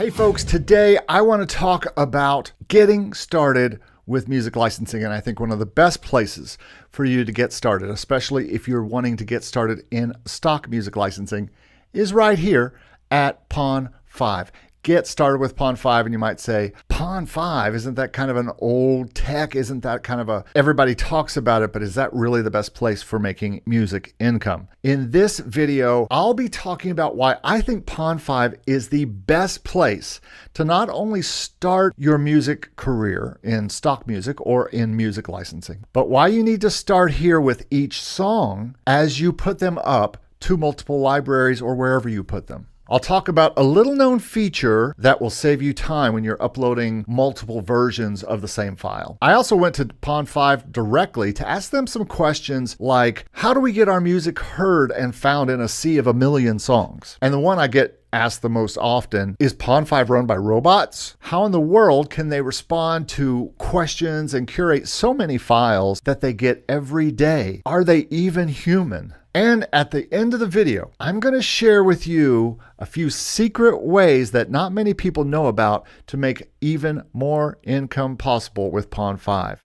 Hey folks, today I want to talk about getting started with music licensing, and I think one of the best places for you to get started, especially if you're wanting to get started in stock music licensing, is right here at Pond5. Get started with Pond5, and you might say, Pond5, isn't that kind of an old tech? Isn't that kind of everybody talks about it, but is that really the best place for making music income? In this video, I'll be talking about why I think Pond5 is the best place to not only start your music career in stock music or in music licensing, but why you need to start here with each song as you put them up to multiple libraries or wherever you put them. I'll talk about a little known feature that will save you time when you're uploading multiple versions of the same file. I also went to Pond5 directly to ask them some questions like, how do we get our music heard and found in a sea of a million songs? And the one I get asked the most often is, Pond5 run by robots? How in the world can they respond to questions and curate so many files that they get every day? Are they even human? And at the end of the video, I'm going to share with you a few secret ways that not many people know about to make even more income possible with Pond5.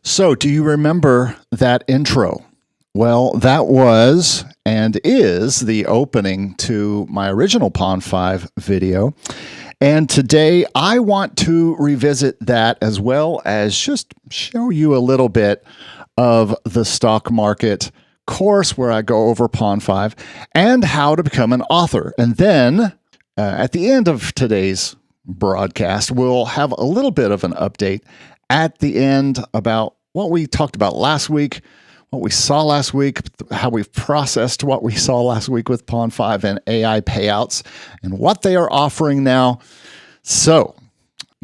So, do you remember that intro? Well, that was and is the opening to my original Pond5 video. And today I want to revisit that as well as just show you a little bit of the stock market course where I go over Pond5 and how to become an author. And then at the end of today's broadcast, we'll have a little bit of an update at the end about what we talked about last week, what we saw last week, how we've processed what we saw last week with Pond5 and AI Payouts, and what they are offering now. So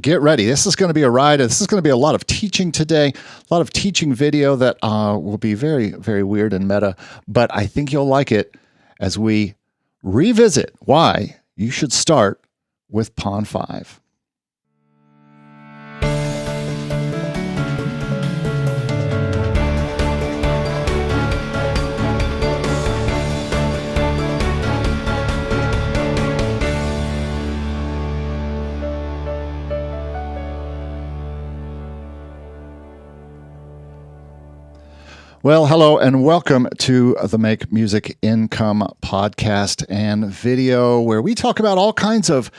get ready. This is going to be a ride. This is going to be a lot of teaching today, a lot of teaching video that will be very, very weird and meta, but I think you'll like it as we revisit why you should start with Pond5. Well, hello and welcome to the Make Music Income podcast and video, where we talk about all kinds of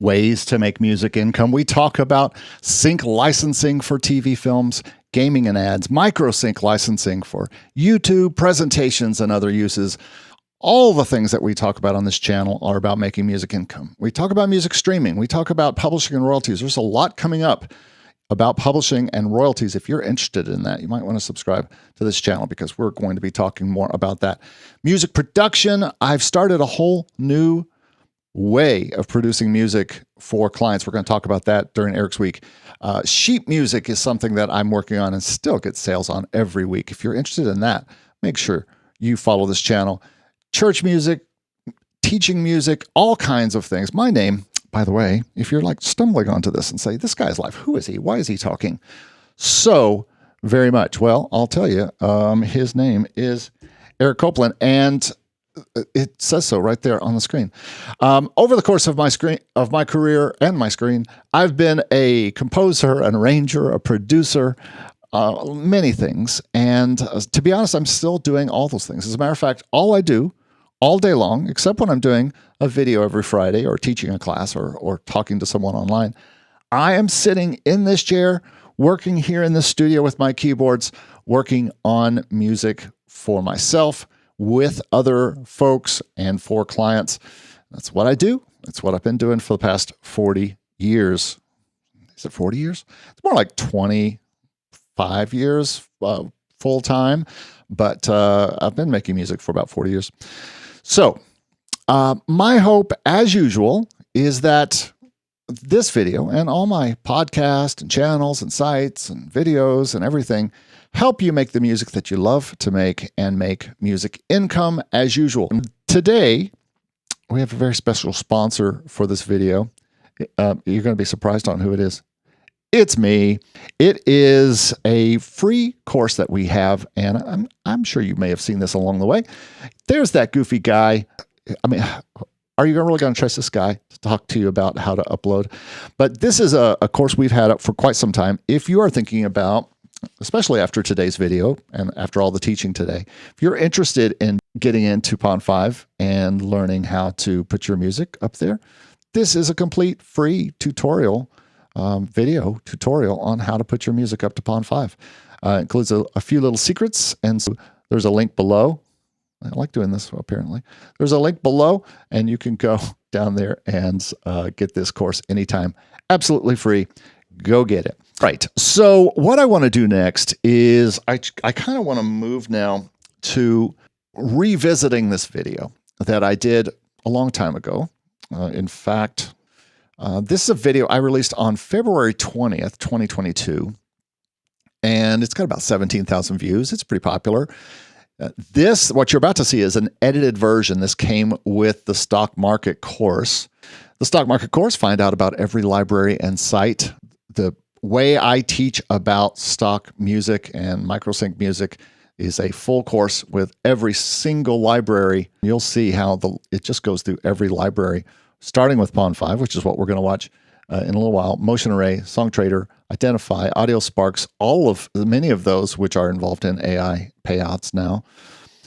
ways to make music income. We talk about sync licensing for TV, films, gaming and ads, micro sync licensing for YouTube, presentations and other uses. All the things that we talk about on this channel are about making music income. We talk about music streaming. We talk about publishing and royalties. There's a lot coming up about publishing and royalties. If you're interested in that, you might want to subscribe to this channel because we're going to be talking more about that. Music production, I've started a whole new way of producing music for clients. We're going to talk about that during Eric's week. Sheet music is something that I'm working on and still get sales on every week. If you're interested in that, make sure you follow this channel. Church music, teaching music, all kinds of things. My name, by the way, if you're like stumbling onto this and say, this guy's live, who is he? Why is he talking so very much? Well, I'll tell you, his name is Eric Copeland, and it says so right there on the screen. Over the course of my career and my screen, I've been a composer, an arranger, a producer, many things. And to be honest, I'm still doing all those things. As a matter of fact, all I do all day long, except when I'm doing a video every Friday or teaching a class or talking to someone online, I am sitting in this chair, working here in the studio with my keyboards, working on music for myself, with other folks, and for clients. That's what I do. That's what I've been doing for the past 40 years. Is it 40 years? It's more like 25 years full time, but I've been making music for about 40 years. So my hope, as usual, is that this video and all my podcasts and channels and sites and videos and everything help you make the music that you love to make and make music income as usual. Today, we have a very special sponsor for this video. You're going to be surprised on who it is. It's me. It is a free course that we have, and I'm sure you may have seen this along the way. There's that goofy guy. I mean, are you really going to trust this guy to talk to you about how to upload? But this is a course we've had up for quite some time. If you are thinking about, especially after today's video and after all the teaching today, if you're interested in getting into Pond5 and learning how to put your music up there, this is a complete free tutorial, video tutorial on how to put your music up to Pond5. Includes a few little secrets, and so there's a link below. I like doing this, apparently. There's a link below, and you can go down there and get this course anytime. Absolutely free. Go get it. Right. So what I want to do next is I kind of want to move now to revisiting this video that I did a long time ago. In fact, this is a video I released on February 20th, 2022, and it's got about 17,000 views. It's pretty popular. What you're about to see is an edited version. This came with the stock market course. The stock market course, find out about every library and site. The way I teach about stock music and microsync music is a full course with every single library. You'll see how it just goes through every library, starting with Pond5, which is what we're going to watch in a little while, Motion Array, Song Trader, IDENTIFYY, Audio Sparks, many of those which are involved in AI payouts now.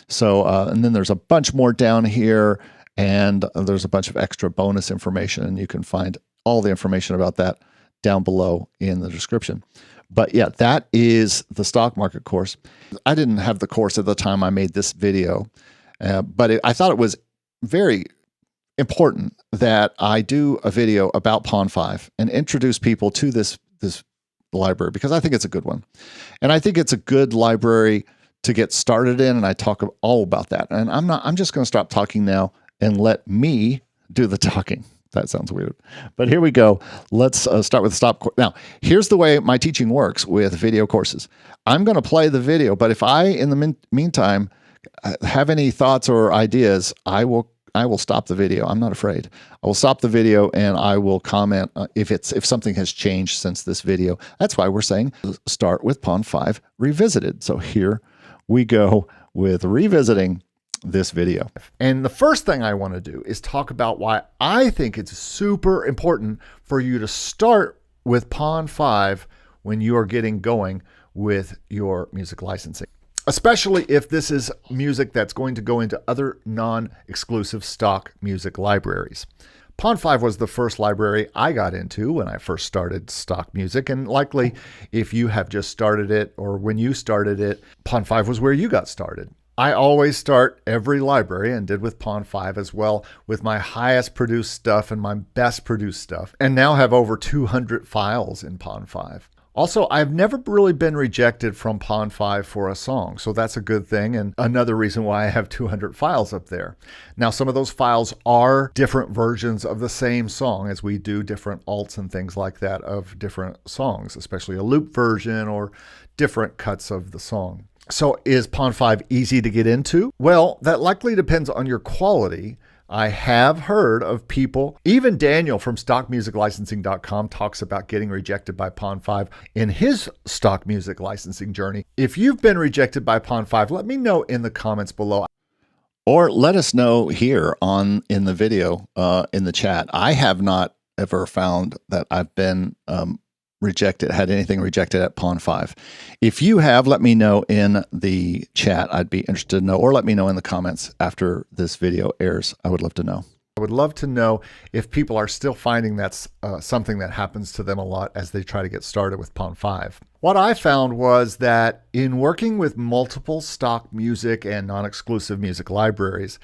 So, and then there's a bunch more down here, and there's a bunch of extra bonus information, and you can find all the information about that down below in the description. But yeah, that is the stock market course. I didn't have the course at the time I made this video, but I thought it was very important that I do a video about Pond5 and introduce people to this library, because I think it's a good one. And I think it's a good library to get started in, and I talk all about that. And I'm just going to stop talking now and let me do the talking. That sounds weird. But here we go. Let's start with the stop. Now, here's the way my teaching works with video courses. I'm going to play the video, but if I, in the meantime, have any thoughts or ideas, I will stop the video. I'm not afraid. I will stop the video and I will comment if something has changed since this video. That's why we're saying start with Pond5 Revisited. So here we go with revisiting this video. And the first thing I want to do is talk about why I think it's super important for you to start with Pond5 when you are getting going with your music licensing, especially if this is music that's going to go into other non-exclusive stock music libraries. Pond5 was the first library I got into when I first started stock music, and likely if you have just started it or when you started it, Pond5 was where you got started. I always start every library, and did with Pond5 as well, with my highest produced stuff and my best produced stuff, and now have over 200 files in Pond5. Also, I've never really been rejected from Pond5 for a song, so that's a good thing, and another reason why I have 200 files up there. Now, some of those files are different versions of the same song, as we do different alts and things like that of different songs, especially a loop version or different cuts of the song. So is Pond5 easy to get into? Well, that likely depends on your quality. I have heard of people, even Daniel from stockmusiclicensing.com talks about getting rejected by Pond5 in his stock music licensing journey. If you've been rejected by Pond5, let me know in the comments below. Or let us know here in the video, in the chat. I have not ever found that I've been had anything rejected at Pond5. If you have, let me know in the chat. I'd be interested to know, or let me know in the comments after this video airs. I would love to know. I would love to know if people are still finding that's something that happens to them a lot as they try to get started with Pond5. What I found was that in working with multiple stock music and non-exclusive music libraries,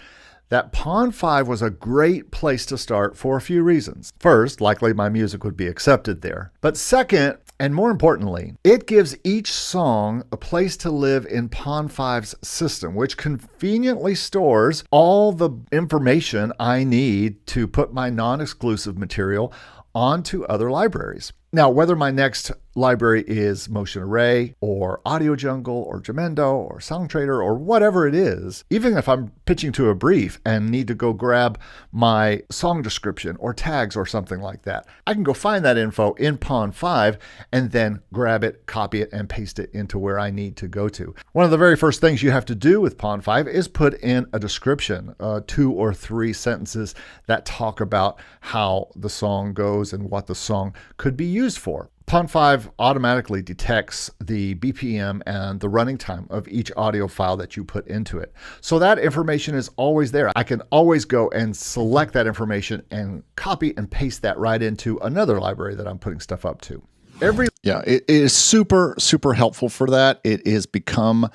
that Pond5 was a great place to start for a few reasons. First, likely my music would be accepted there. But second, and more importantly, it gives each song a place to live in Pond5's system, which conveniently stores all the information I need to put my non-exclusive material onto other libraries. Now, whether my next library is Motion Array or Audio Jungle or Jamendo or SongTrader or whatever it is, even if I'm pitching to a brief and need to go grab my song description or tags or something like that, I can go find that info in Pond5 and then grab it, copy it, and paste it into where I need to go to. One of the very first things you have to do with Pond5 is put in a description, 2 or 3 sentences that talk about how the song goes and what the song could be used for. Pond5 automatically detects the BPM and the running time of each audio file that you put into it. So that information is always there. I can always go and select that information and copy and paste that right into another library that I'm putting stuff up to. It is super, super helpful for that. It has become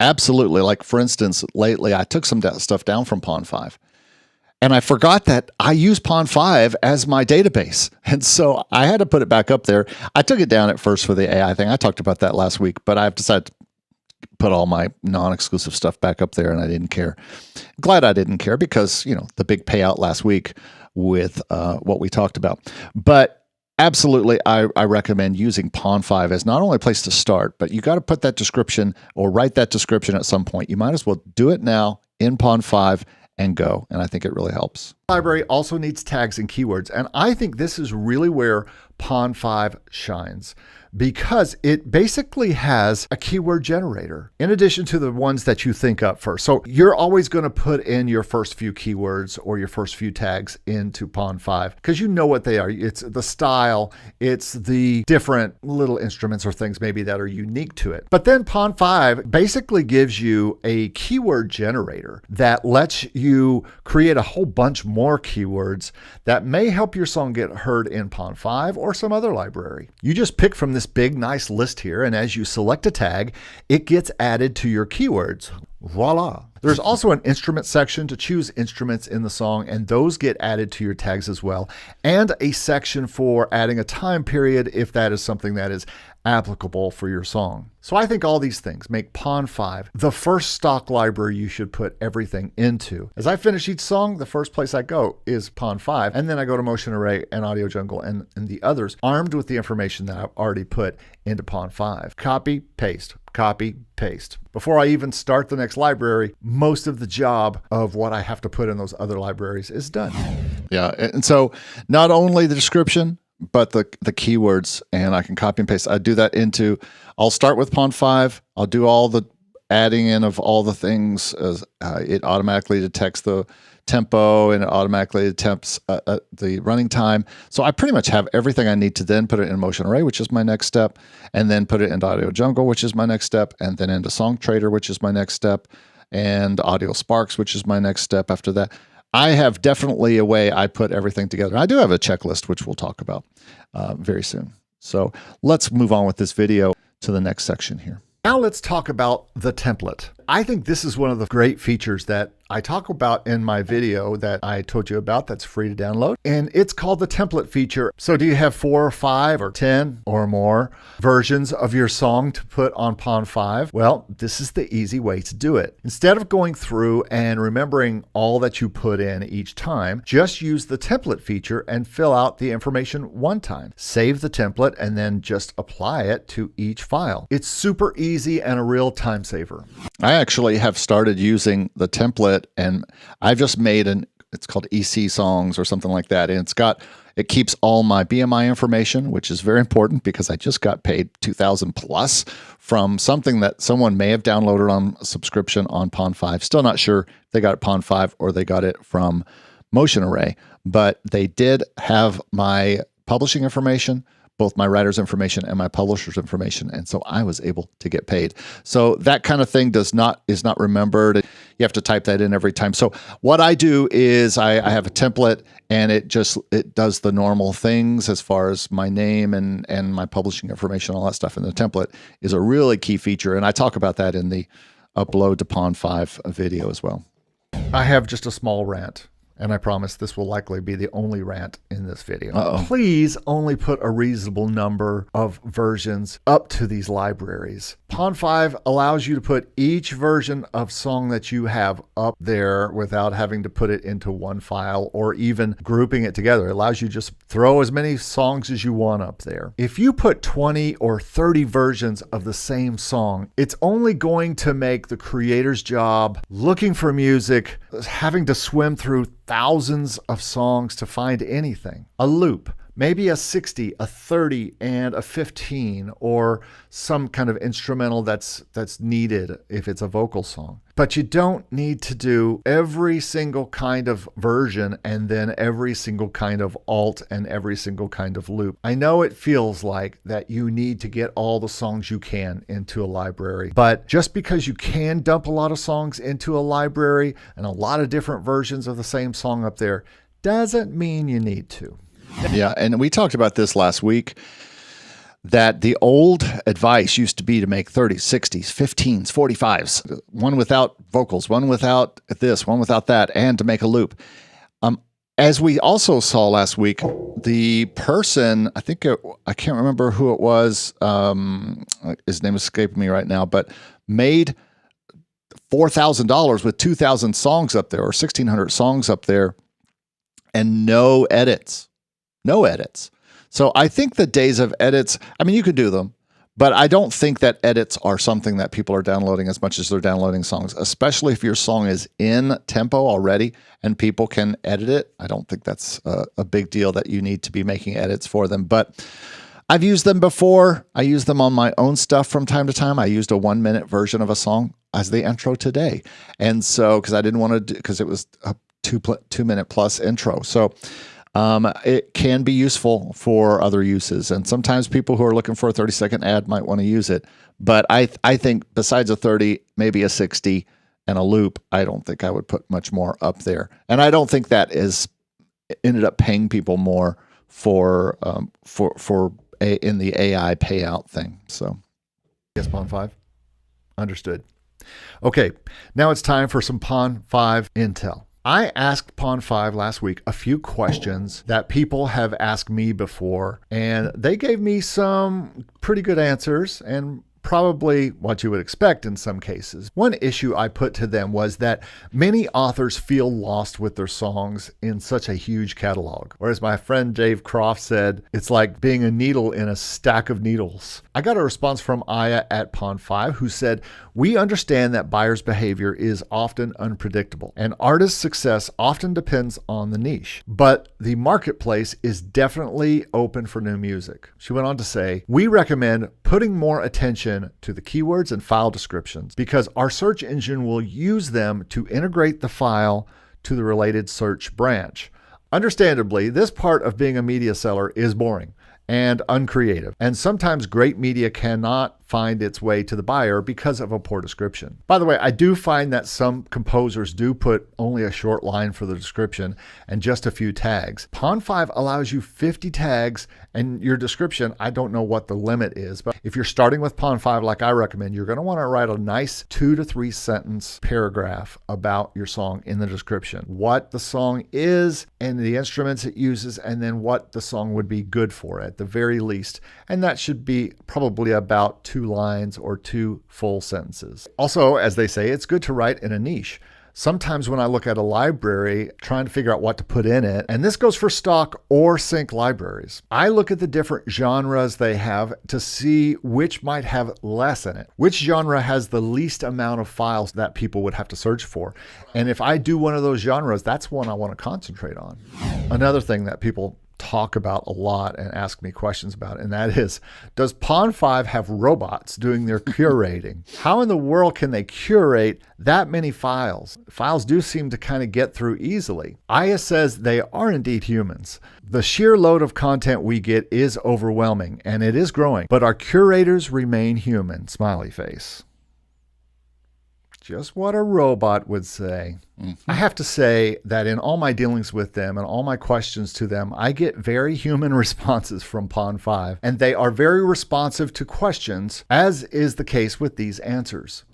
absolutely, like for instance, lately I took some stuff down from Pond5. And I forgot that I use Pond5 as my database. And so I had to put it back up there. I took it down at first for the AI thing. I talked about that last week, but I've decided to put all my non-exclusive stuff back up there, and I didn't care. Glad I didn't care because, you know, the big payout last week with what we talked about. But absolutely, I recommend using Pond5 as not only a place to start, but you got to put that description or write that description at some point. You might as well do it now in Pond5 and go. And I think it really helps. Library also needs tags and keywords. And I think this is really where Pond5 shines, because it basically has a keyword generator in addition to the ones that you think up first. So you're always going to put in your first few keywords or your first few tags into Pond5 because you know what they are. It's the style, it's the different little instruments or things maybe that are unique to it. But then Pond5 basically gives you a keyword generator that lets you create a whole bunch more keywords that may help your song get heard in Pond5 or some other library. You just pick from this big, nice list here, and as you select a tag, it gets added to your keywords. Voila. There's also an instrument section to choose instruments in the song, and those get added to your tags as well, and a section for adding a time period if that is something that is applicable for your song. So I think all these things make Pond5 the first stock library you should put everything into. As I finish each song, the first place I go is Pond5, and then I go to Motion Array and Audio Jungle and the others, armed with the information that I've already put into Pond5. Copy, paste, copy, paste. Before I even start the next library, most of the job of what I have to put in those other libraries is done. Yeah, and so not only the description, but the keywords, and I can copy and paste. I do that into, I'll start with Pond5. I'll do all the adding in of all the things. As it automatically detects the tempo and it automatically detects the running time. So I pretty much have everything I need to then put it in Motion Array, which is my next step, and then put it into Audio Jungle, which is my next step, and then into SongTrader, which is my next step, and Audio Sparks, which is my next step after that. I have definitely a way I put everything together. I do have a checklist, which we'll talk about very soon. So let's move on with this video to the next section here. Now let's talk about the template. I think this is one of the great features that I talk about in my video that I told you about that's free to download, and it's called the template feature. So do you have 4 or 5 or 10 or more versions of your song to put on Pond5? Well, this is the easy way to do it. Instead of going through and remembering all that you put in each time, just use the template feature and fill out the information one time. Save the template and then just apply it to each file. It's super easy and a real time saver. I actually have started using the template, and I've just made it's called EC songs or something like that. And it keeps all my BMI information, which is very important because I just got paid $2,000 plus from something that someone may have downloaded on a subscription on Pond5. Still not sure if they got it Pond5 or they got it from Motion Array, but they did have my publishing information, both my writer's information and my publisher's information. And so I was able to get paid. So that kind of thing is not remembered. You have to type that in every time. So what I do is I have a template, and it does the normal things as far as my name and my publishing information, all that stuff. And the template is a really key feature. And I talk about that in the upload to Pond5 video as well. I have just a small rant. and I promise this will likely be the only rant in this video. Uh-oh. Please only put a reasonable number of versions up to these libraries. Pond5 allows you to put each version of song that you have up there without having to put it into one file or even grouping it together. It allows you to just throw as many songs as you want up there. If you put 20 or 30 versions of the same song, it's only going to make the creator's job looking for music, having to swim through thousands of songs to find anything. A loop, maybe a 60, a 30, and a 15, or some kind of instrumental that's needed if it's a vocal song. But you don't need to do every single kind of version and then every single kind of alt and every single kind of loop. I know it feels like that you need to get all the songs you can into a library, but just because you can dump a lot of songs into a library and a lot of different versions of the same song up there doesn't mean you need to. Yeah, and we talked about this last week, that the old advice used to be to make 30s, 60s, 15s, 45s, one without vocals, one without this, one without that, and to make a loop. As we also saw last week, the person, I can't remember who it was, his name is escaping me right now, but made $4,000 with 2,000 songs up there or 1,600 songs up there and no edits. No edits. So I think the days of edits, I mean, you could do them, but I don't think that edits are something that people are downloading as much as they're downloading songs, especially if your song is in tempo already and people can edit it. I don't think that's a big deal that you need to be making edits for them, but I've used them before. I use them on my own stuff from time to time. I used a 1-minute version of a song as the intro today. And so, because I didn't want to do, because it was a 2-minute plus intro. So it can be useful for other uses. And sometimes people who are looking for a 30-second ad might want to use it. But I think besides a 30, maybe a 60 and a loop, I don't think I would put much more up there. And I don't think that ended up paying people more for in the AI payout thing. So yes, Pond5. Understood. Okay, now it's time for some Pond5 Intel. I asked Pond5 last week a few questions that people have asked me before, and they gave me some pretty good answers and probably what you would expect in some cases. One issue I put to them was that many authors feel lost with their songs in such a huge catalog. Or as my friend Dave Croft said, it's like being a needle in a stack of needles. I got a response from Aya at Pond5 who said, "We understand that buyers' behavior is often unpredictable and artists' success often depends on the niche, but the marketplace is definitely open for new music." She went on to say, "We recommend putting more attention to the keywords and file descriptions because our search engine will use them to integrate the file to the related search branch. Understandably, this part of being a media seller is boring and uncreative, and sometimes great media cannot find its way to the buyer because of a poor description." By the way, I do find that some composers do put only a short line for the description and just a few tags. Pond5 allows you 50 tags, and your description, I don't know what the limit is, but if you're starting with Pond5 like I recommend, you're going to want to write a nice 2 to 3 sentence paragraph about your song in the description. What the song is and the instruments it uses, and then what the song would be good for at the very least. And that should be probably about 2 lines or 2 full sentences. Also, as they say, it's good to write in a niche. Sometimes when I look at a library trying to figure out what to put in it, and this goes for stock or sync libraries, I look at the different genres they have to see which might have less in it. Which genre has the least amount of files that people would have to search for? And if I do one of those genres, that's one I want to concentrate on. Another thing that people talk about a lot and ask me questions about, and that is, does Pond5 have robots doing their curating? How in the world can they curate that many files? Files do seem to kind of get through easily. Aya says they are indeed humans. The sheer load of content we get is overwhelming, and it is growing, but our curators remain human, smiley face. Just what a robot would say. I have to say that in all my dealings with them and all my questions to them, I get very human responses from Pond5, and they are very responsive to questions, as is the case with these answers.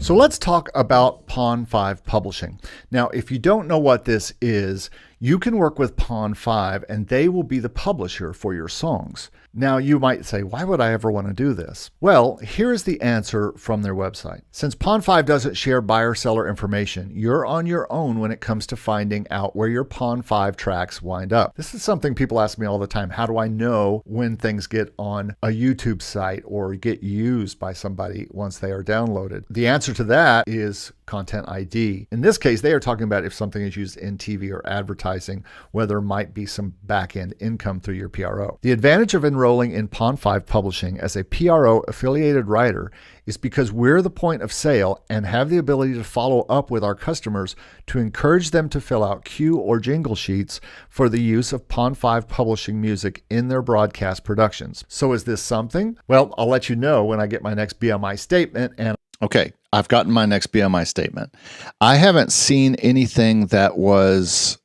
So let's talk about Pond5 Publishing. Now, if you don't know what this is, you can work with Pond5 and they will be the publisher for your songs. Now, you might say, why would I ever want to do this? Well, here's the answer from their website. Since Pond5 doesn't share buyer-seller information, you're on your own when it comes to finding out where your Pond5 tracks wind up. This is something people ask me all the time. How do I know when things get on a YouTube site or get used by somebody once they are downloaded? The answer to that is Content ID. In this case, they are talking about if something is used in TV or advertising, where there might be some back-end income through your PRO. The advantage of enrolling in Pond5 Publishing as a PRO affiliated writer is because we're the point of sale and have the ability to follow up with our customers to encourage them to fill out cue or jingle sheets for the use of Pond5 Publishing music in their broadcast productions. So is this something? Well, I'll let you know when I get my next BMI statement. And okay, I've gotten my next BMI statement. I haven't seen anything that was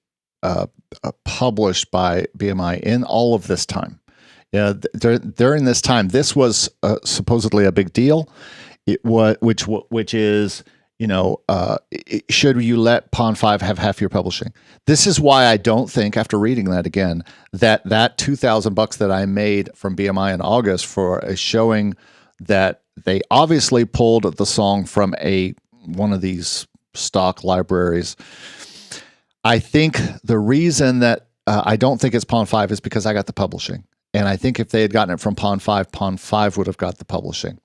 published by BMI in all of this time. During this time, this was supposedly a big deal. Which is, should you let Pond5 have half your publishing? This is why I don't think, after reading that again, that $2,000 that I made from BMI in August for a showing that they obviously pulled the song from one of these stock libraries. I think the reason that I don't think it's Pond5 is because I got the publishing. And I think if they had gotten it from Pond5, Pond5 would have got the publishing.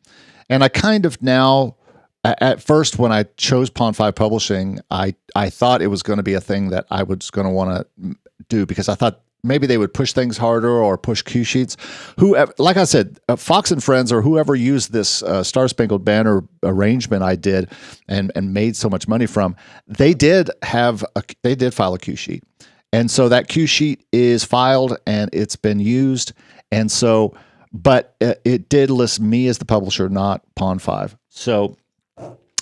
And I kind of now, at first when I chose Pond5 Publishing, I thought it was going to be a thing that I was going to want to do because I thought maybe they would push things harder or push cue sheets. Like I said, Fox and Friends or whoever used this Star Spangled Banner arrangement I did and made so much money from, they did file a cue sheet. And so that cue sheet is filed and it's been used. And so, but it did list me as the publisher, not Pond5. So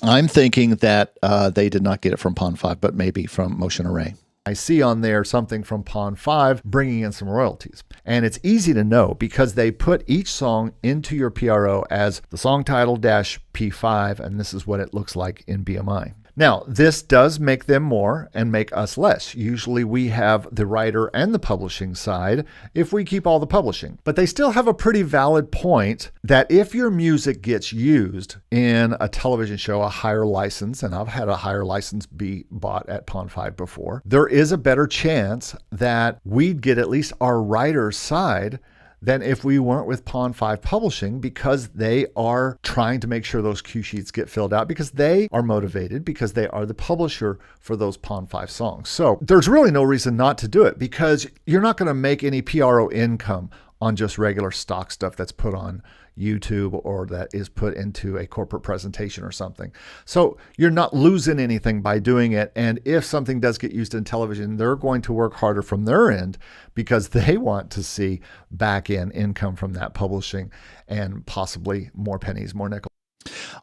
I'm thinking that they did not get it from Pond5, but maybe from Motion Array. I see on there something from Pond5 bringing in some royalties. And it's easy to know because they put each song into your PRO as the song title -P5, and this is what it looks like in BMI. Now, this does make them more and make us less. Usually we have the writer and the publishing side if we keep all the publishing. But they still have a pretty valid point that if your music gets used in a television show, a higher license, and I've had a higher license be bought at Pond5 before, there is a better chance that we'd get at least our writer's side than if we weren't with Pond5 Publishing, because they are trying to make sure those cue sheets get filled out, because they are motivated, because they are the publisher for those Pond5 songs. So there's really no reason not to do it, because you're not going to make any PRO income on just regular stock stuff that's put on YouTube or that is put into a corporate presentation or something. So you're not losing anything by doing it. And if something does get used in television, they're going to work harder from their end because they want to see back-end income from that publishing and possibly more pennies, more nickels.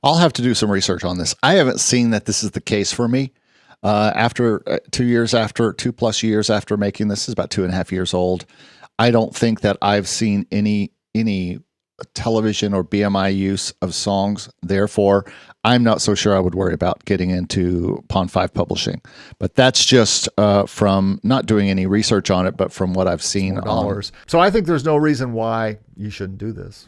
I'll have to do some research on this. I haven't seen that this is the case for me. After 2 plus years after making this, is about 2.5 years old. I don't think that I've seen any television or BMI use of songs. Therefore, I'm not so sure I would worry about getting into Pond5 Publishing. But that's just from not doing any research on it, but from what I've seen. Dollars. So I think there's no reason why you shouldn't do this.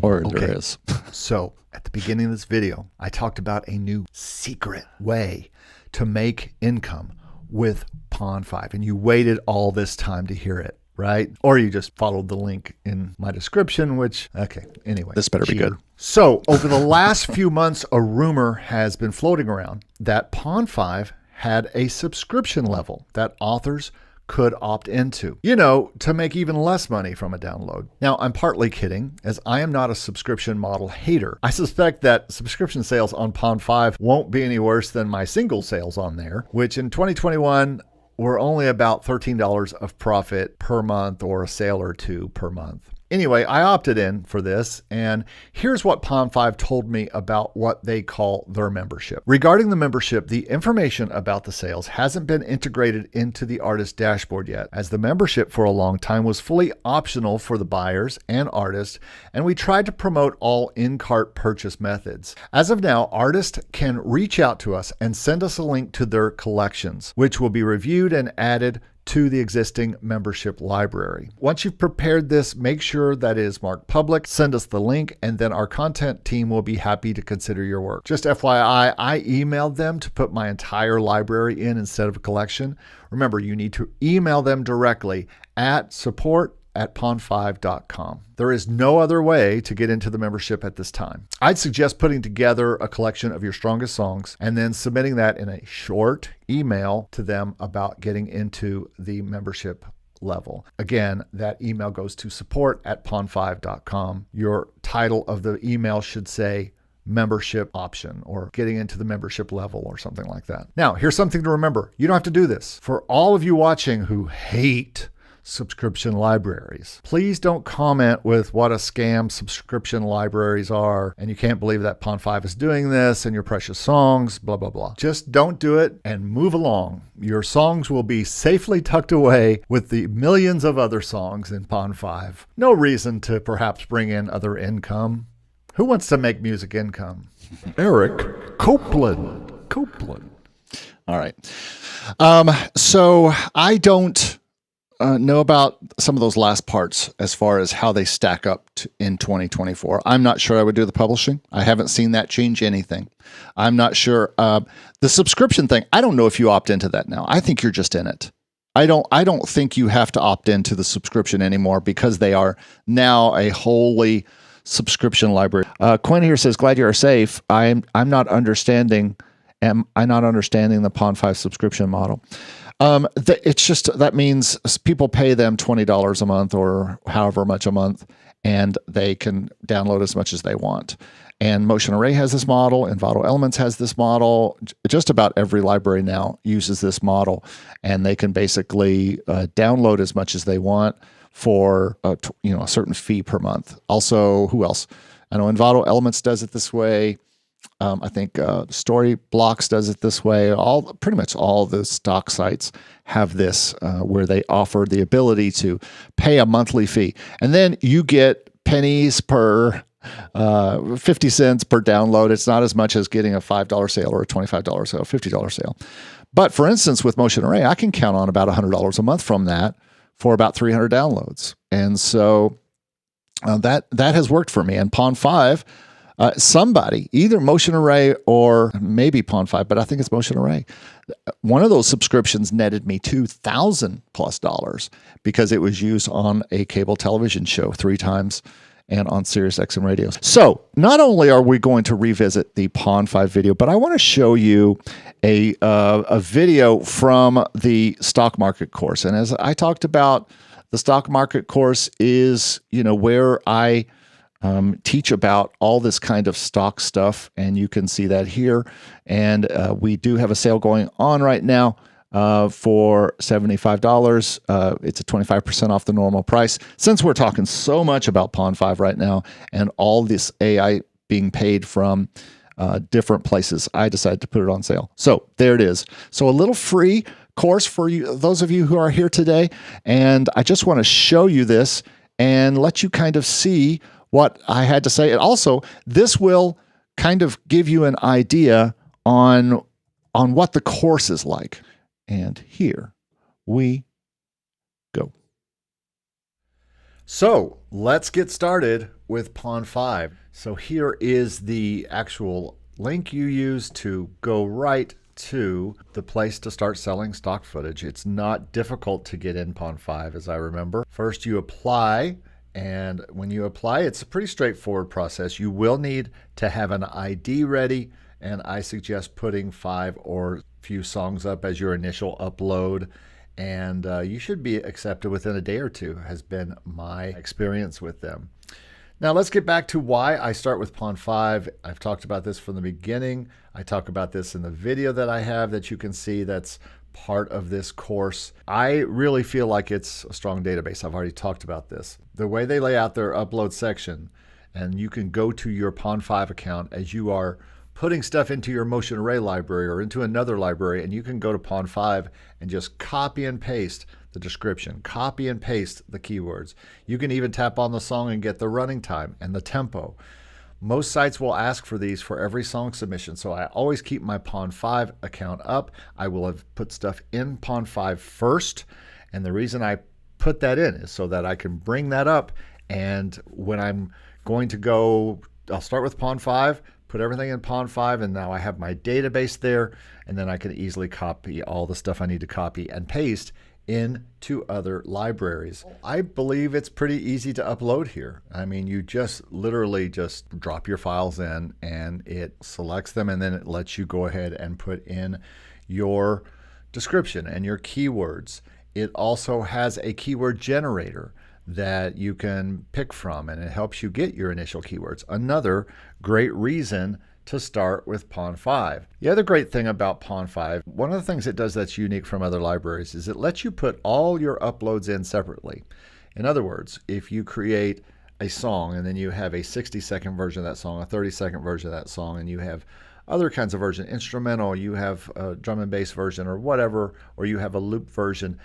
Or there is. So at the beginning of this video, I talked about a new secret way to make income with Pond5. And you waited all this time to hear it, right? Or you just followed the link in my description, which, okay, anyway. This better be good. So over the last few months, a rumor has been floating around that Pond5 had a subscription level that authors could opt into, to make even less money from a download. Now, I'm partly kidding, as I am not a subscription model hater. I suspect that subscription sales on Pond5 won't be any worse than my single sales on there, which in 2021 were only about $13 of profit per month or a sale or two per month. Anyway, I opted in for this, and here's what Pond5 told me about what they call their membership. Regarding the membership, the information about the sales hasn't been integrated into the artist dashboard yet, as the membership for a long time was fully optional for the buyers and artists, and we tried to promote all in-cart purchase methods. As of now, artists can reach out to us and send us a link to their collections, which will be reviewed and added to the existing membership library. Once you've prepared this, make sure that it is marked public, send us the link, and then our content team will be happy to consider your work. Just FYI, I emailed them to put my entire library in instead of a collection. Remember, you need to email them directly at support@pond5.com. There is no other way to get into the membership at this time. I'd suggest putting together a collection of your strongest songs and then submitting that in a short email to them about getting into the membership level. Again, that email goes to support@pond5.com. Your title of the email should say membership option or getting into the membership level or something like that. Now, here's something to remember. You don't have to do this. For all of you watching who hate subscription libraries, please don't comment with what a scam subscription libraries are and you can't believe that Pond5 is doing this and your precious songs, blah, blah, blah. Just don't do it and move along. Your songs will be safely tucked away with the millions of other songs in Pond5. No reason to perhaps bring in other income. Who wants to make music income? Eric Copeland. All right. So I don't know about some of those last parts as far as how they stack up in 2024. I'm not sure I would do the publishing. I haven't seen that change anything. I'm not sure. The subscription thing, I don't know if you opt into that now. I think you're just in it. I don't think you have to opt into the subscription anymore because they are now a wholly subscription library. Quinn here says, glad you are safe. I'm not understanding the Pond5 subscription model. It's just, that means people pay them $20 a month or however much a month, and they can download as much as they want. And Motion Array has this model, Envato Elements has this model. Just about every library now uses this model, and they can basically download as much as they want for a certain fee per month. Also, who else? I know Envato Elements does it this way. I think Storyblocks does it this way. Pretty much all the stock sites have this where they offer the ability to pay a monthly fee. And then you get pennies per 50 cents per download. It's not as much as getting a $5 sale or a $25 sale, $50 sale. But for instance, with Motion Array, I can count on about $100 a month from that for about 300 downloads. And so that has worked for me. And Pond5, somebody, either Motion Array or maybe Pond5, but I think it's Motion Array. One of those subscriptions netted me $2,000+ because it was used on a cable television show 3 times and on Sirius XM radios. So not only are we going to revisit the Pond5 video, but I want to show you a video from the stock market course. And as I talked about, the stock market course is, where I teach about all this kind of stock stuff, and you can see that here. And we do have a sale going on right now for $75. It's a 25% off the normal price. Since we're talking so much about Pond5 right now and all this AI being paid from different places, I decided to put it on sale. So there it is. So a little free course for you, those of you who are here today. And I just want to show you this and let you kind of see what I had to say. And also, this will kind of give you an idea on what the course is like. And here we go. So let's get started with Pond5. So here is the actual link you use to go right to the place to start selling stock footage. It's not difficult to get in Pond5, as I remember. First, you apply. And when you apply, it's a pretty straightforward process. You will need to have an ID ready, and I suggest putting 5 or few songs up as your initial upload, and you should be accepted within a day or two, has been my experience with them. Now let's get back to why I start with Pond5. I've talked about this from the beginning. I talk about this in the video that I have that you can see, that's part of this course. I really feel like it's a strong database. I've already talked about this. The way they lay out their upload section, and you can go to your Pond5 account as you are putting stuff into your motion array library or into another library, and you can go to Pond5 and just copy and paste the description, copy and paste the keywords. You can even tap on the song and get the running time and the tempo. Most sites will ask for these for every song submission, so I always keep my Pond5 account up. I will have put stuff in Pond5 first, and the reason I put that in is so that I can bring that up, and when I'm going to go, I'll start with Pond5, put everything in Pond5, and now I have my database there, and then I can easily copy all the stuff I need to copy and paste into other libraries. I believe it's pretty easy to upload here. I mean, you just literally just drop your files in and it selects them, and then it lets you go ahead and put in your description and your keywords. It also has a keyword generator that you can pick from, and it helps you get your initial keywords. Another great reason to start with Pond5. The other great thing about Pond5, one of the things it does that's unique from other libraries is it lets you put all your uploads in separately. In other words, if you create a song and then you have a 60-second version of that song, a 30-second version of that song, and you have other kinds of version, instrumental, you have a drum and bass version or whatever, or you have a loop version,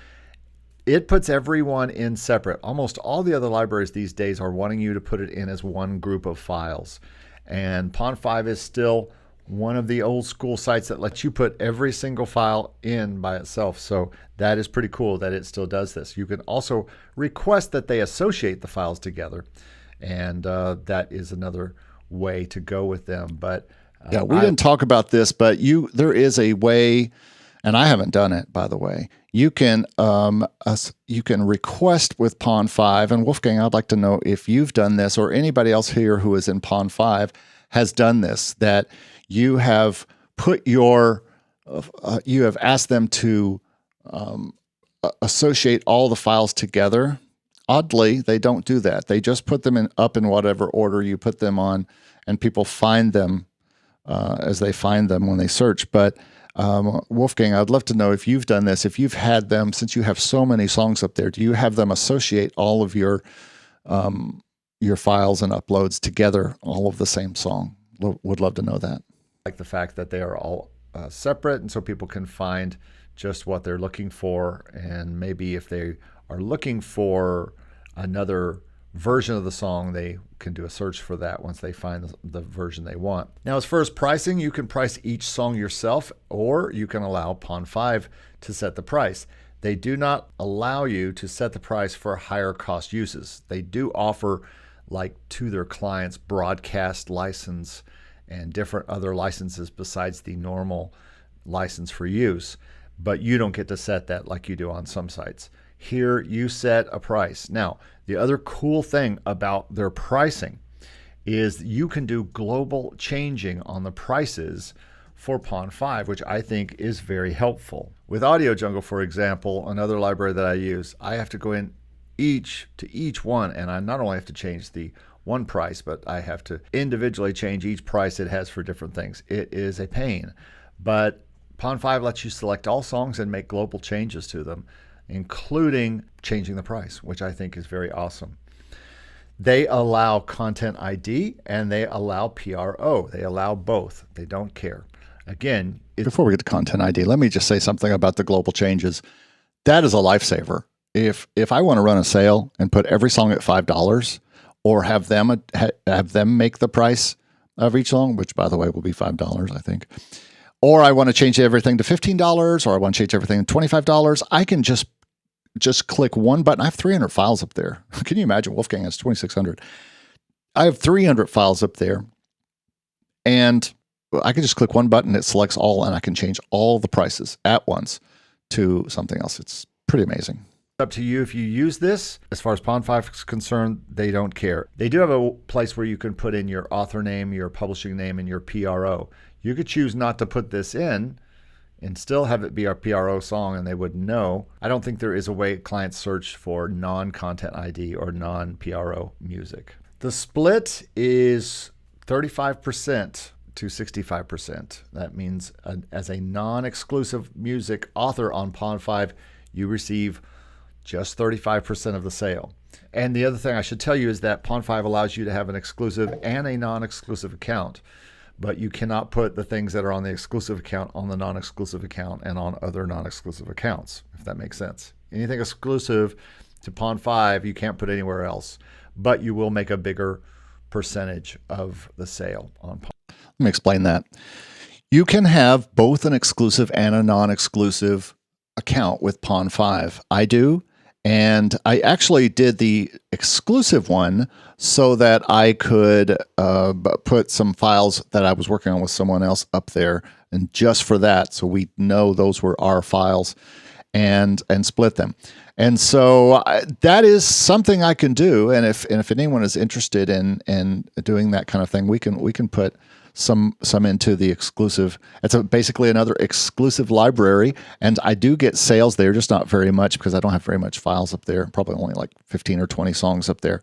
it puts everyone in separate. Almost all the other libraries these days are wanting you to put it in as one group of files. And Pond5 is still one of the old school sites that lets you put every single file in by itself. So that is pretty cool that it still does this. You can also request that they associate the files together. And that is another way to go with them. But yeah, we didn't talk about this, but there is a way, and I haven't done it, by the way. You can request with Pond5, and Wolfgang, I'd like to know if you've done this or anybody else here who is in Pond5 has done this, that you have put you have asked them to associate all the files together. Oddly, they don't do that. They just put them up in whatever order you put them on, and people find them as they find them when they search. But Wolfgang, I'd love to know if you've done this, if you've had them, since you have so many songs up there, do you have them associate all of your files and uploads together, all of the same song? Would love to know that. Like the fact that they are all separate, and so people can find just what they're looking for, and maybe if they are looking for another version of the song, they can do a search for that once they find the version they want. Now, as far as pricing, you can price each song yourself, or you can allow Pond5 to set the price. They do not allow you to set the price for higher cost uses. They do offer, like to their clients, broadcast license and different other licenses besides the normal license for use, but you don't get to set that like you do on some sites. Here, you set a price. Now, the other cool thing about their pricing is you can do global changing on the prices for Pond5, which I think is very helpful. With Audio Jungle, for example, another library that I use, I have to go in to each one, and I not only have to change the one price, but I have to individually change each price it has for different things. It is a pain, but Pond5 lets you select all songs and make global changes to them, including changing the price, which I think is very awesome. They allow Content ID and they allow PRO. They allow both. They don't care. Again, before we get to Content ID, let me just say something about the global changes. That is a lifesaver. If I want to run a sale and put every song at $5, or have them make the price of each song, which by the way will be $5, I think, or I want to change everything to $15, or I want to change everything to $25, I can just click one button. I have 300 files up there. Can you imagine? Wolfgang has 2,600. I have 300 files up there, and I can just click one button. It selects all, and I can change all the prices at once to something else. It's pretty amazing. Up to you if you use this. As far as Pond5 is concerned, they don't care. They do have a place where you can put in your author name, your publishing name, and your PRO. You could choose not to put this in and still have it be our PRO song, and they would know. I don't think there is a way clients search for non-content ID or non-PRO music. The split is 35% to 65%. That means as a non-exclusive music author on Pond5, you receive just 35% of the sale. And the other thing I should tell you is that Pond5 allows you to have an exclusive and a non-exclusive account, but you cannot put the things that are on the exclusive account on the non-exclusive account and on other non-exclusive accounts, if that makes sense. Anything exclusive to Pond5, you can't put anywhere else, but you will make a bigger percentage of the sale on Pond5. Let me explain that. You can have both an exclusive and a non-exclusive account with Pond5. I do. And I actually did the exclusive one so that I could put some files that I was working on with someone else up there, and just for that, so we know those were our files, and split them. And so that is something I can do. And if anyone is interested in doing that kind of thing, we can put some into the exclusive. It's basically another exclusive library, and I do get sales there, just not very much because I don't have very much files up there. Probably only like 15 or 20 songs up there,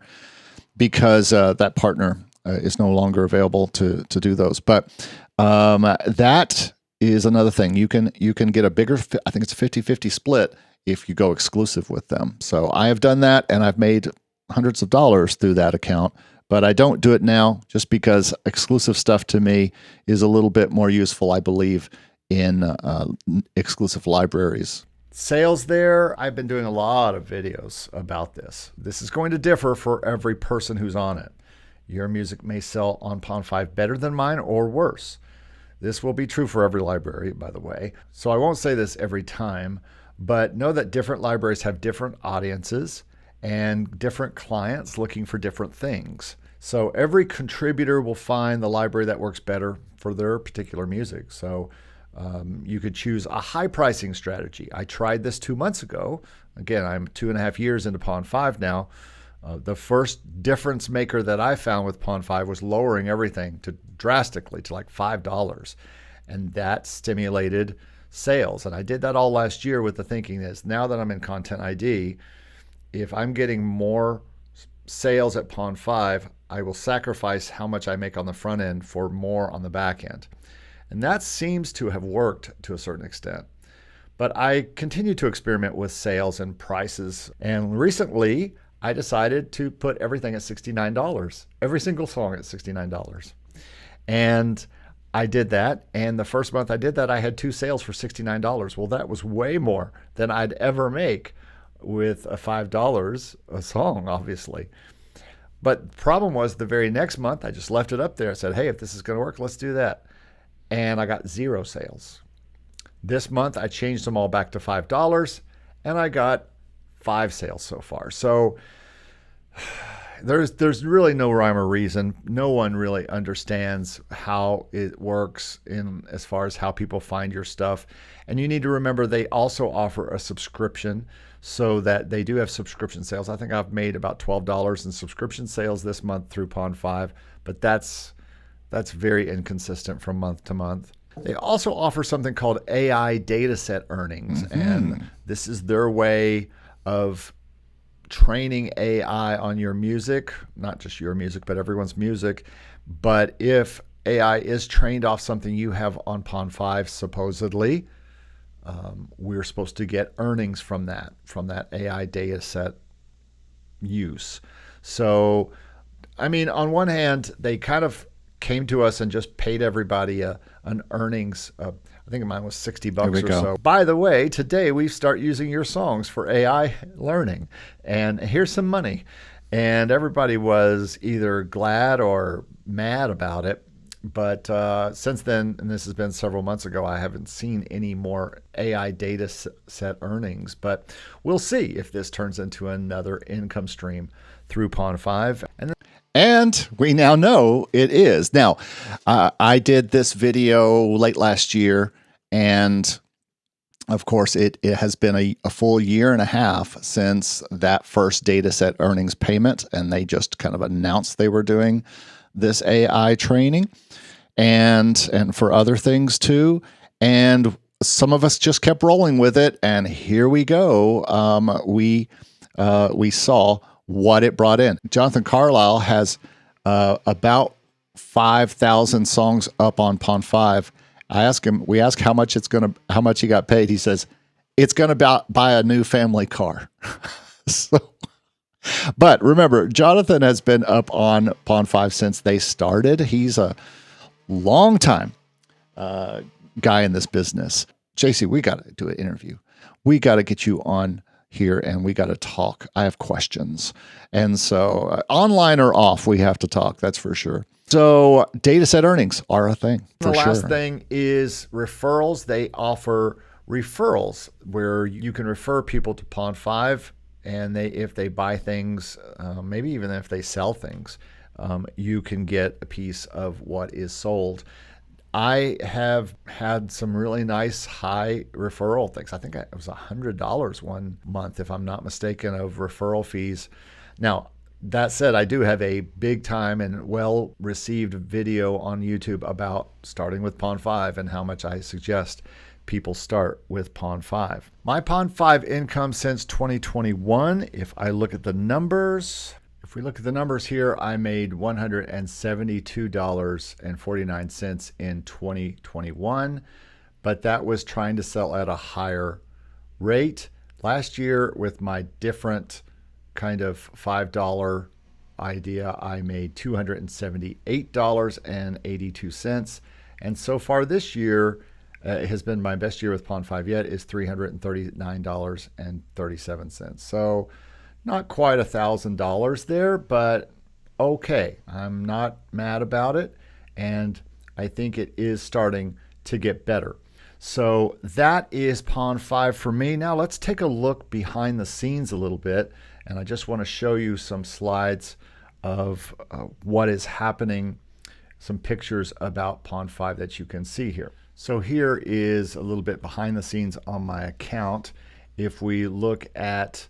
because that partner is no longer available to do those. But that is another thing. You can get a bigger, I think it's a 50-50 split if you go exclusive with them. So I have done that, and I've made hundreds of dollars through that account. But I don't do it now just because exclusive stuff to me is a little bit more useful, I believe, in exclusive libraries. Sales there, I've been doing a lot of videos about this. This is going to differ for every person who's on it. Your music may sell on Pond5 better than mine or worse. This will be true for every library, by the way. So I won't say this every time, but know that different libraries have different audiences and different clients looking for different things. So every contributor will find the library that works better for their particular music. So you could choose a high pricing strategy. I tried this 2 months ago. Again, I'm 2.5 years into Pond5 now. The first difference maker that I found with Pond5 was lowering everything drastically to like $5. And that stimulated sales. And I did that all last year with the thinking is now that I'm in Content ID, if I'm getting more sales at Pond5, I will sacrifice how much I make on the front end for more on the back end. And that seems to have worked to a certain extent. But I continue to experiment with sales and prices. And recently, I decided to put everything at $69, every single song at $69. And I did that. And the first month I did that, I had 2 sales for $69. Well, that was way more than I'd ever make with a $5 a song, obviously. But the problem was the very next month, I just left it up there. I said, hey, if this is going to work, let's do that. And I got 0 sales. This month, I changed them all back to $5, and I got 5 sales so far. So there's really no rhyme or reason. No one really understands how it works in as far as how people find your stuff. And you need to remember they also offer a subscription, so that they do have subscription sales. I think I've made about $12 in subscription sales this month through Pond5, but that's very inconsistent from month to month. They also offer something called AI Dataset earnings, and this is their way of training AI on your music, not just your music, but everyone's music. But if AI is trained off something you have on Pond5, supposedly, we're supposed to get earnings from that AI dataset use. So, I mean, on one hand, they kind of came to us and just paid everybody an earnings. I think mine was $60 or so. By the way, today we start using your songs for AI learning, and here's some money. And everybody was either glad or mad about it. But since then, and this has been several months ago, I haven't seen any more AI data set earnings. But we'll see if this turns into another income stream through Pond5. And we now know it is. Now, I did this video late last year, and of course, it has been a full 1.5 years since that first data set earnings payment, and they just kind of announced they were doing this AI training and for other things too. And some of us just kept rolling with it, and here we go. We saw what it brought in. Jonathan Carlisle has about 5,000 songs up on Pond5. We ask how much he got paid. He says, it's going to buy a new family car. But remember, Jonathan has been up on Pond5 since they started. He's a long time guy in this business. JC, we got to do an interview. We got to get you on here and we got to talk. I have questions. And so online or off, we have to talk. That's for sure. So dataset earnings are a thing. The last thing is referrals. They offer referrals where you can refer people to Pond5, and if they buy things, maybe even if they sell things, you can get a piece of what is sold. I have had some really nice high referral things. I think it was $100 one month, if I'm not mistaken, of referral fees. Now, that said, I do have a big time and well-received video on YouTube about starting with Pond5 and how much I suggest people start with Pond5. My Pond5 income since 2021, if I look at the numbers, here, I made $172.49 in 2021, but that was trying to sell at a higher rate. Last year, with my different kind of $5 idea, I made $278.82. And so far this year, it has been my best year with Pond5 yet, is $339.37. So not quite $1,000 there, but okay. I'm not mad about it, and I think it is starting to get better. So that is Pond5 for me. Now let's take a look behind the scenes a little bit, and I just want to show you some slides of what is happening, some pictures about Pond5 that you can see here. So here is a little bit behind the scenes on my account. If we look at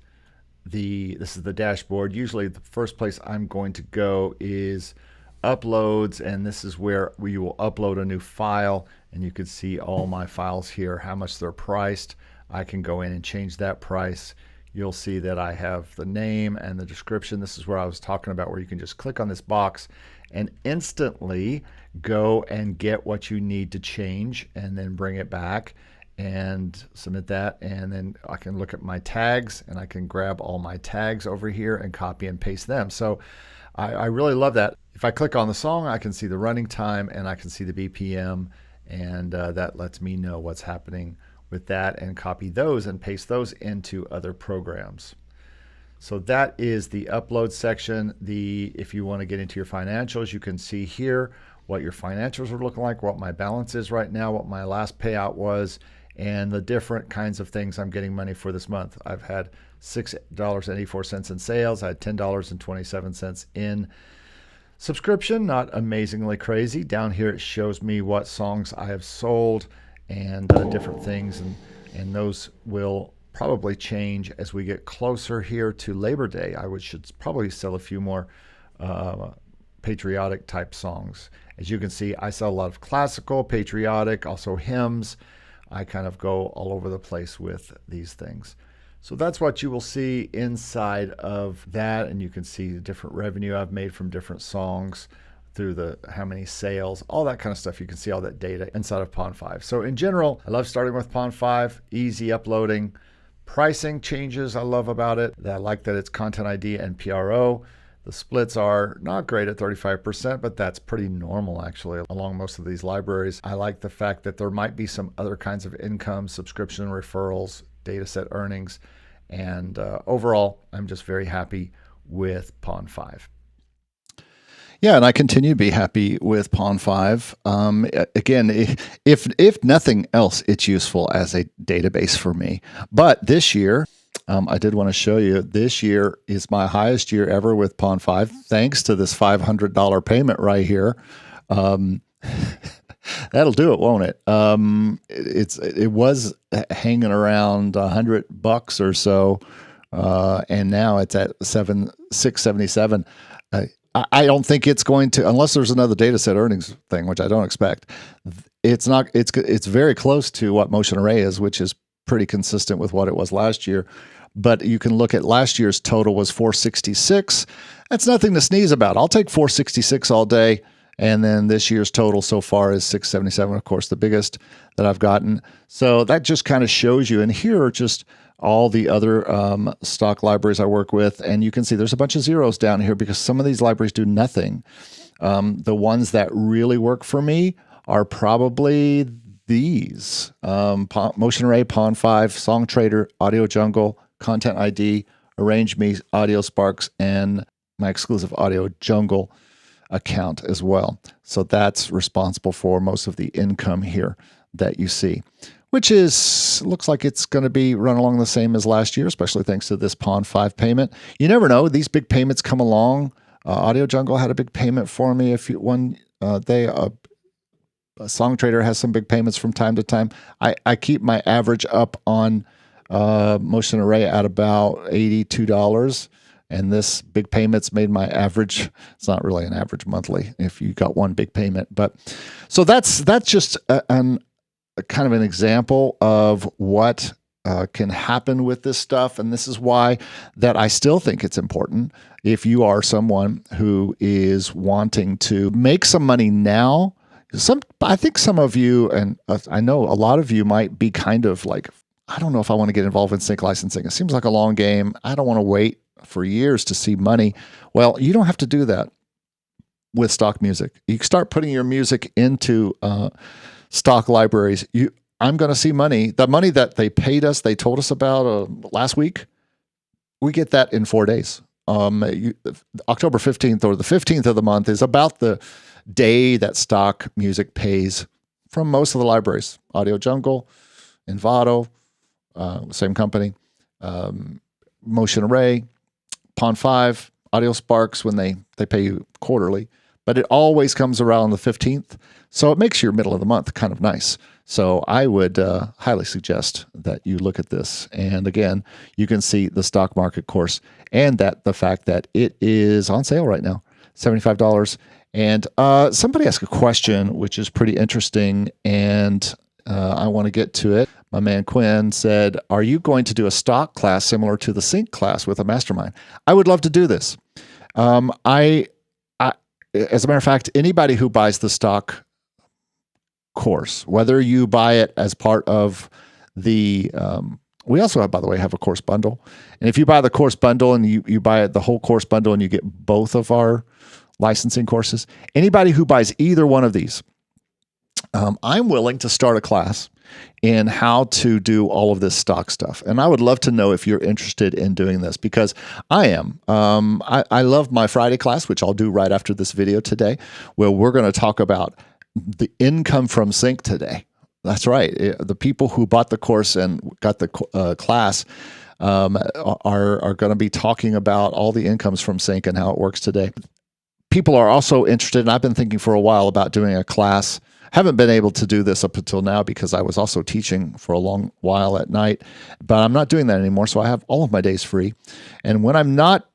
this is the dashboard. Usually the first place I'm going to go is uploads, and this is where we will upload a new file, and you can see all my files here, how much they're priced. I can go in and change that price. You'll see that I have the name and the description. This is where I was talking about, where you can just click on this box and instantly go and get what you need to change and then bring it back and submit that. And then I can look at my tags, and I can grab all my tags over here and copy and paste them. So I really love that. If I click on the song, I can see the running time and I can see the BPM, and that lets me know what's happening with that, and copy those and paste those into other programs. So that is the upload section. If you want to get into your financials, you can see here what your financials are looking like, what my balance is right now, what my last payout was, and the different kinds of things I'm getting money for this month. I've had $6.84 in sales. I had $10.27 in subscription. Not amazingly crazy. Down here it shows me what songs I have sold and different things, and those will probably change as we get closer here to Labor Day. should probably sell a few more patriotic type songs. As you can see, I sell a lot of classical, patriotic, also hymns. I kind of go all over the place with these things. So that's what you will see inside of that, and you can see the different revenue I've made from different songs through how many sales, all that kind of stuff. You can see all that data inside of Pond5. So in general, I love starting with Pond5, easy uploading. Pricing changes I love about it. I like that it's Content ID and PRO. The splits are not great at 35%, but that's pretty normal actually along most of these libraries. I like the fact that there might be some other kinds of income, subscription, referrals, dataset earnings, and overall, I'm just very happy with Pond5. Yeah, and I continue to be happy with Pond5. Again, if nothing else, it's useful as a database for me. But this year, I did want to show you, this year is my highest year ever with Pond5, thanks to this $500 payment right here. That'll do it, won't it? It was hanging around $100 or so, and now it's at $677. I don't think it's going to, unless there's another dataset earnings thing, which I don't expect. It's not. It's very close to what Motion Array is, which is pretty consistent with what it was last year. But you can look at last year's total was 466. That's nothing to sneeze about. I'll take 466 all day. And then this year's total so far is 677, of course, the biggest that I've gotten. So that just kind of shows you. And here are just all the other stock libraries I work with. And you can see there's a bunch of zeros down here because some of these libraries do nothing. The ones that really work for me are probably these. Motion Array, Pond5, Song Trader, Audio Jungle, Content ID, Arrange Me, Audio Sparks, and my exclusive Audio Jungle account as well. So that's responsible for most of the income here that you see, which looks like it's going to be run along the same as last year, especially thanks to this Pond5 payment. You never know; these big payments come along. Audio Jungle had a big payment for me. Song Trader has some big payments from time to time. I keep my average up on Motion Array at about $82. And this big payment's made my average. It's not really an average monthly if you got one big payment, but so that's just a kind of an example of what can happen with this stuff. And this is why that I still think it's important if you are someone who is wanting to make some money now. I think some of you, and I know a lot of you might be kind of like, I don't know if I want to get involved in sync licensing. It seems like a long game. I don't want to wait for years to see money. Well, you don't have to do that with stock music. You start putting your music into stock libraries. I'm going to see money. The money that they paid us, they told us about last week, we get that in 4 days. October 15th or the 15th of the month is about the day that stock music pays from most of the libraries. Audio Jungle, Envato, same company, Motion Array, Pond5, Audio Sparks when they pay you quarterly, but it always comes around the 15th. So it makes your middle of the month kind of nice. So I would highly suggest that you look at this. And again, you can see the stock market course and the fact that it is on sale right now, $75. And somebody asked a question, which is pretty interesting, and I want to get to it. My man Quinn said, are you going to do a stock class similar to the sync class with a mastermind? I would love to do this. As a matter of fact, anybody who buys the stock course, whether you buy it as part of the, we also have, by the way, have a course bundle. And if you buy the course bundle and you buy the whole course bundle and you get both of our licensing courses, anybody who buys either one of these, I'm willing to start a class in how to do all of this stock stuff. And I would love to know if you're interested in doing this, because I am. I love my Friday class, which I'll do right after this video today, where we're going to talk about the income from sync today. That's right. The people who bought the course and got the class are going to be talking about all the incomes from sync and how it works today. People are also interested, and I've been thinking for a while about doing a class. Haven't been able to do this up until now because I was also teaching for a long while at night, but I'm not doing that anymore. So I have all of my days free. And when I'm not,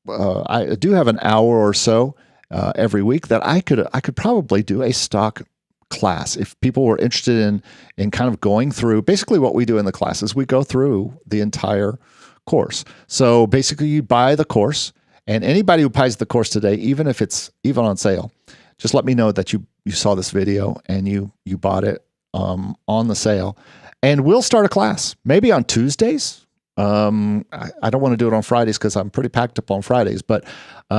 I do have an hour or so every week that I could probably do a stock class. If people were interested in kind of going through, basically what we do in the class is we go through the entire course. So basically you buy the course, and anybody who buys the course today, even if it's even on sale, just let me know that you saw this video and you bought it on the sale, and we'll start a class maybe on Tuesdays. I don't want to do it on Fridays because I'm pretty packed up on Fridays, but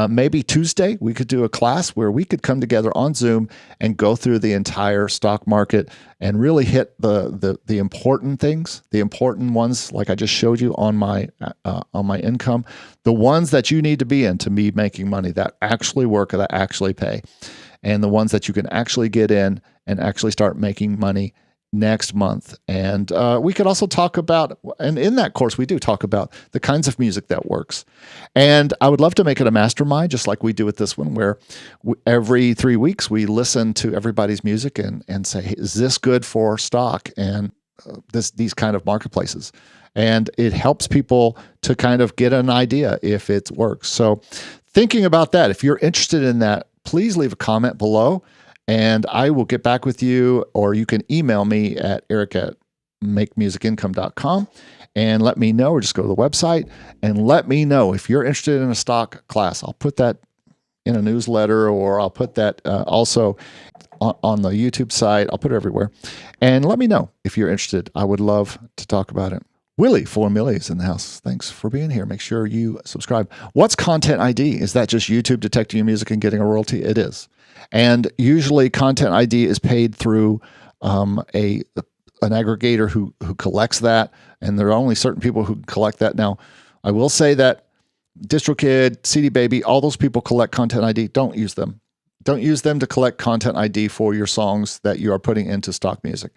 maybe Tuesday we could do a class where we could come together on Zoom and go through the entire stock market and really hit the important things, the important ones like I just showed you on my income, the ones that you need to be in to be making money that actually work, that actually pay, and the ones that you can actually get in and actually start making money next month. And we could also talk about, and in that course, we do talk about the kinds of music that works. And I would love to make it a mastermind, just like we do with this one, where every 3 weeks we listen to everybody's music and say, hey, is this good for stock and these kind of marketplaces? And it helps people to kind of get an idea if it works. So thinking about that, if you're interested in that, please leave a comment below, and I will get back with you, or you can email me at eric@makemusicincome.com and let me know, or just go to the website and let me know if you're interested in a stock class. I'll put that in a newsletter, or I'll put that also on the YouTube site. I'll put it everywhere. And let me know if you're interested. I would love to talk about it. Willie, 4 Millies in the house. Thanks for being here. Make sure you subscribe. What's Content ID? Is that just YouTube detecting your music and getting a royalty? It is. And usually Content ID is paid through an aggregator who collects that. And there are only certain people who collect that. Now, I will say that DistroKid, CD Baby, all those people collect Content ID. Don't use them. Don't use them to collect Content ID for your songs that you are putting into stock music.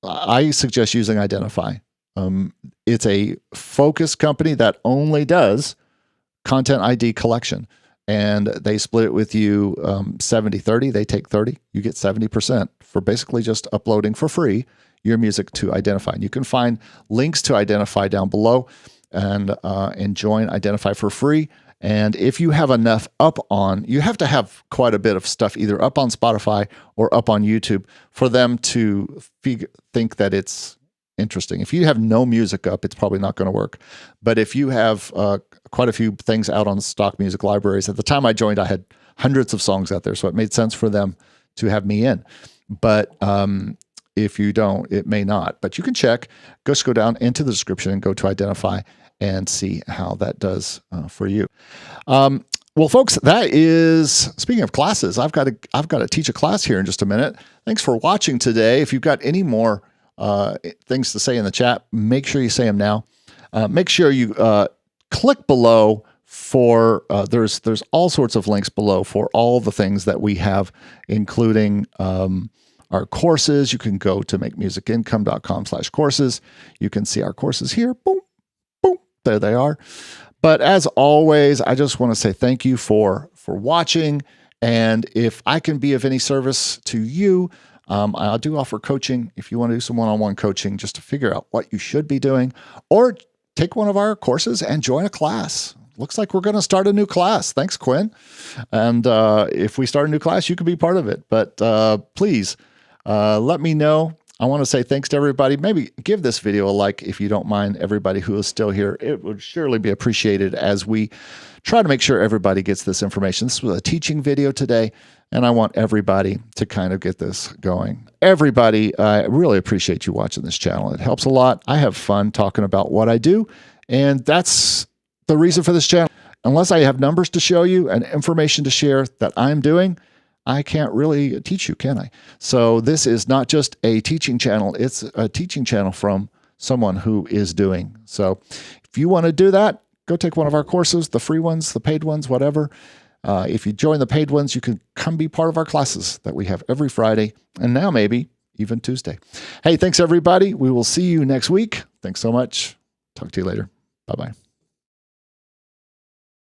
I suggest using IDENTIFYY. It's a focused company that only does Content ID collection, and they split it with you 70-30. They take 30. You get 70% for basically just uploading for free your music to IDENTIFYY. And you can find links to IDENTIFYY down below, and join IDENTIFYY for free. And if you have enough up on, you have to have quite a bit of stuff either up on Spotify or up on YouTube for them to think that it's interesting. If you have no music up, it's probably not going to work. But if you have quite a few things out on stock music libraries, at the time I joined, I had hundreds of songs out there, so it made sense for them to have me in. But if you don't, it may not. But you can check. Just go down into the description and go to IDENTIFYY and see how that does for you. Well, folks, that is, speaking of classes, I've got to teach a class here in just a minute. Thanks for watching today. If you've got any more things to say in the chat, make sure you say them now. Make sure you click below for, there's all sorts of links below for all the things that we have, including our courses. You can go to makemusicincome.com/courses. You can see our courses here. Boom. There they are. But as always, I just want to say thank you for watching. And if I can be of any service to you, I do offer coaching. If you want to do some one-on-one coaching just to figure out what you should be doing, or take one of our courses and join a class. Looks like we're going to start a new class. Thanks, Quinn. And if we start a new class, you can be part of it. But please let me know. I want to say thanks to everybody. Maybe give this video a like if you don't mind, everybody who is still here. It would surely be appreciated as we try to make sure everybody gets this information. This was a teaching video today, and I want everybody to kind of get this going. Everybody, I really appreciate you watching this channel. It helps a lot. I have fun talking about what I do, and that's the reason for this channel. Unless I have numbers to show you and information to share that I'm doing, I can't really teach you, can I? So this is not just a teaching channel. It's a teaching channel from someone who is doing. So if you want to do that, go take one of our courses, the free ones, the paid ones, whatever. If you join the paid ones, you can come be part of our classes that we have every Friday, and now maybe even Tuesday. Hey, thanks everybody. We will see you next week. Thanks so much. Talk to you later. Bye-bye.